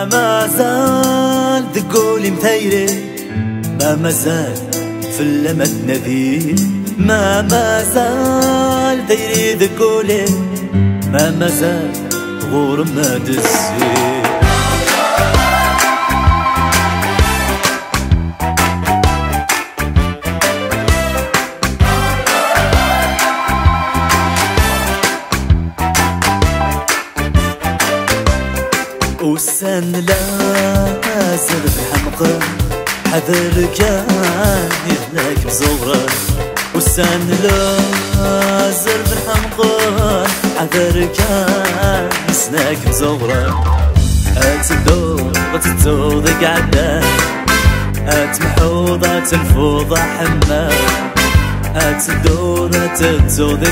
ما زال تقولي مثيري، ما زال في اللمة نذير، ما زال تيري تقولي، ما زال غور ما دسي. والسن لازل في الحمقى حذر كان يهلك بزورة، والسن لازل في الحمقى حذر كان يسناك بزورة. أتدور قعدة، أتمحوضة الفوضى حمى، أتدور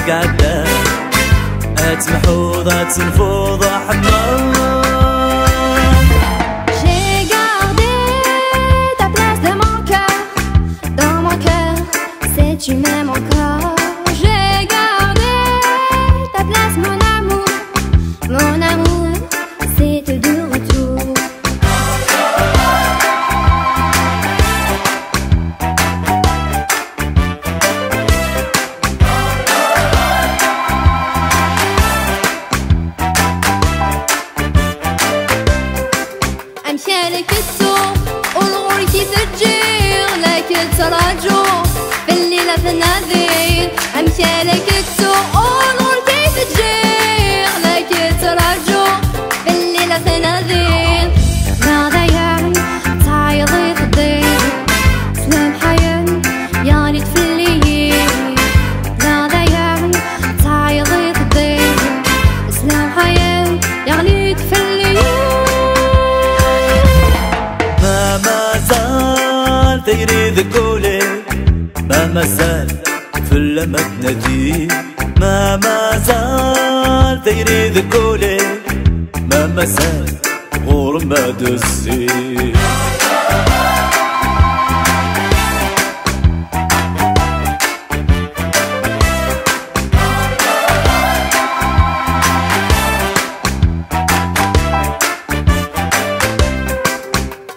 قعدة، أتمحوضة الفوضى حمى. Tu m'aimes encore, j'ai gardé ta place, mon amour, c'est de retour. أمشالك السوق والغور كي تجير لك تراجو في النذير، أمشالك السوق والغور كيف تجير لك ترجو بالليلة في النذير. ماذا يعني تعيضي في الضير، سلام حياة يعني تفليين. ماذا يعني تعيضي في الضير، سلام حياة يعني تفليين. ما زال تيري ذكولي، ما زال في اللمة تنادي، ما زال تيري ذكولي، ما زال غور ما دسي.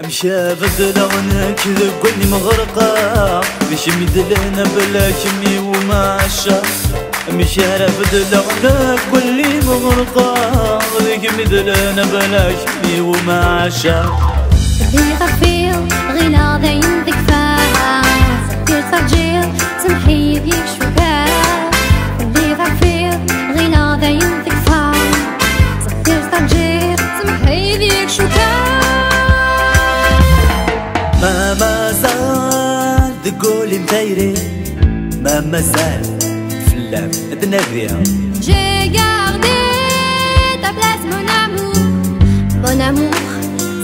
مشى بدلونك ذقني مغرقة، مش مدلنا بلا كمي وماشا. مشى بدلونك واللي مغرقة، ذيك مدلنا بلا كمي وماشا. اللي غفير غينا ذين ذكفاها، صدير ترجير تمحي بيك شوكاها. اللي غفير غينا ذين ذكفاها، صدير ترجير تمحي بيك شوكاها. ما زال تقولي مثيري، ما زال في اللعب تناديها. J'ai gardé ta place, mon amour,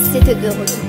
c'est de retour.